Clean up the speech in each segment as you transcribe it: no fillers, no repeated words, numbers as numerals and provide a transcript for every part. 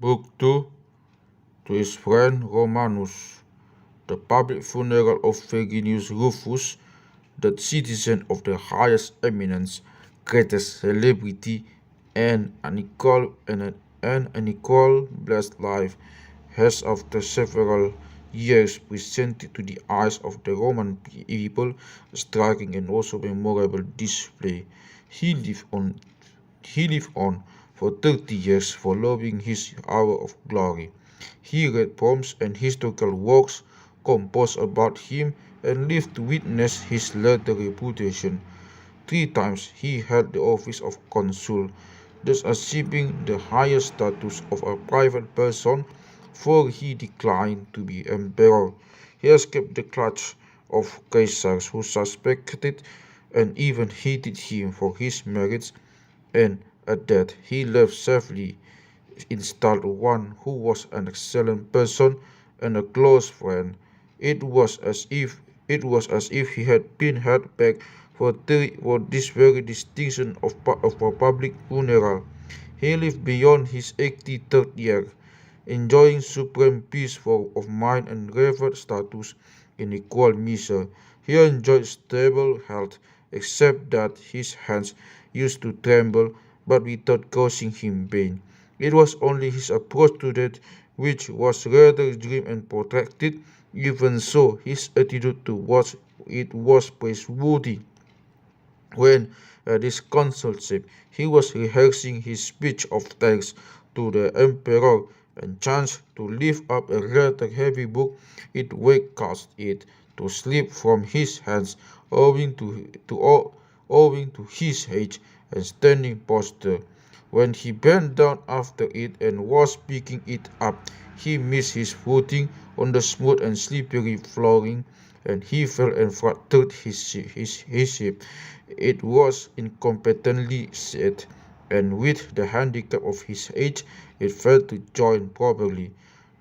Book 2 to his friend Romanus. The public funeral of Verginius Rufus, the citizen of the highest eminence, greatest celebrity, and unequal blessed life, has after several years presented to the eyes of the Roman people a striking and also memorable display. He lived on he lived on for 30 years, following his hour of glory. He read poems and historical works composed about him and lived to witness his later reputation. 3 times he held the office of consul, thus achieving the highest status of a private person, for he declined to be emperor. He escaped the clutch of Caesars, who suspected and even hated him for his merits, and at that he left safely installed one who was an excellent person and a close friend. It was as if he had been held back for this very distinction of a public funeral. He lived beyond his 83rd year, enjoying supreme peace of mind and revered status in equal measure. He enjoyed stable health, except that his hands used to tremble, but without causing him pain. It was only his approach to death which was rather grim and protracted. Even so, his attitude towards it was praiseworthy. When at his consulship he was rehearsing his speech of thanks to the emperor and chanced to lift up a rather heavy book, it cast it to slip from his hands owing to his age and standing posture. When he bent down after it and was picking it up, he missed his footing on the smooth and slippery flooring, and he fell and fractured his hip. It was incompetently set, and with the handicap of his age, it failed to join properly.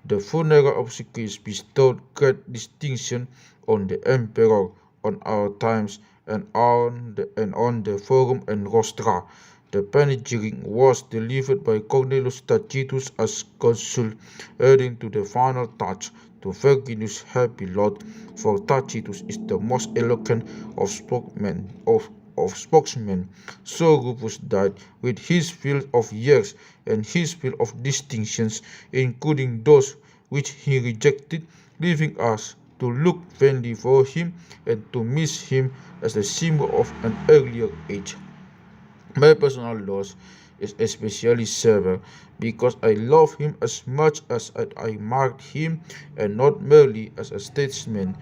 The funeral obsequies bestowed great distinction on the emperor, on our times, and on the forum and rostra. The panegyric was delivered by Cornelius Tacitus as consul, adding to the final touch to Verginius' happy lot, for Tacitus is the most eloquent of spokesmen. So Rufus died with his fill of years and his fill of distinctions, including those which he rejected, leaving us to look vainly for him and to miss him as a symbol of an earlier age. My personal loss is especially severe because I love him as much as I marked him, and not merely as a statesman.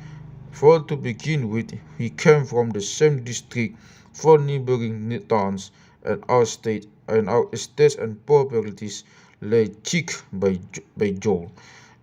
For to begin with, we came from the same district, for neighboring towns, and our estates and properties lay cheek by jowl.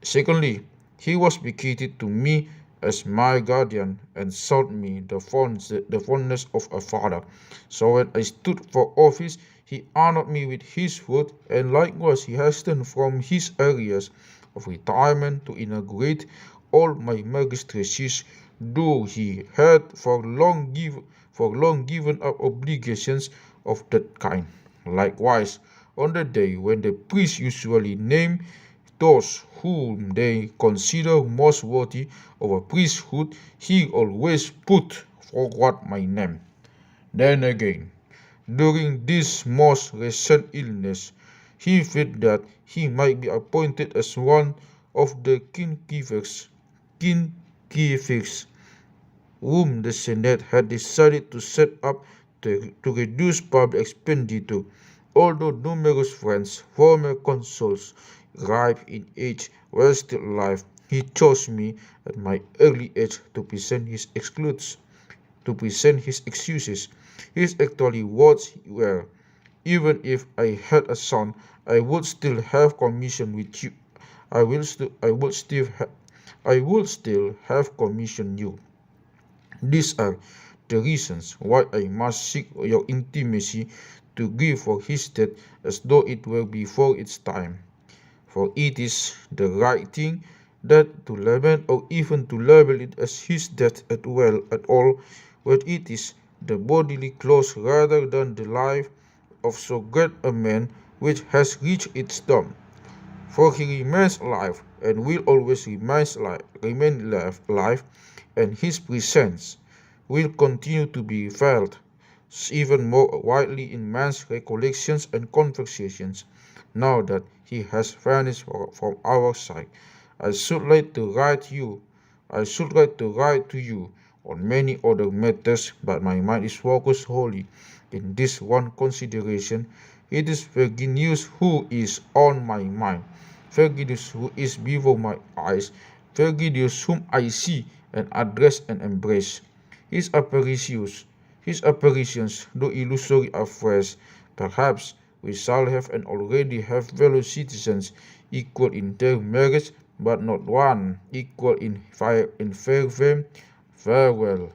Secondly, he was bequeathed to me as my guardian, and showed me the fondness of a father. So when I stood for office, he honored me with his word, and likewise he hastened from his areas of retirement to inaugurate all my magistracies, though he had for long given up obligations of that kind. Likewise, on the day when the priests usually name those whom they consider most worthy of a priesthood, he always put forward my name. Then again, during this most recent illness, he felt that he might be appointed as one of the king-givers whom the Senate had decided to set up to reduce public expenditure. Although numerous friends, former consuls, ripe in age, were still alive, he chose me at my early age to present his excuses. His actually words were, "Even if I had a son, I would still have commission with you. I will still have commissioned you. These are the reasons why I must seek your intimacy to grieve for his death as though it were before its time. For it is the right thing that to lament or even to label it as his death at all, when it is the bodily close rather than the life of so great a man which has reached its term. For he remains alive and will always remain alive, and his presence will continue to be felt even more widely in man's recollections and conversations, now that he has vanished from our sight. I should like to write you, I should like to write to you on many other matters, but my mind is focused wholly in this one consideration. It is Virginius who is on my mind, Virginius who is before my eyes, Virginius whom I see and address and embrace. His apparitions, his apparitions, though illusory at first, perhaps we shall have and already have fellow citizens equal in their merits, but not one equal in fair fame. Farewell.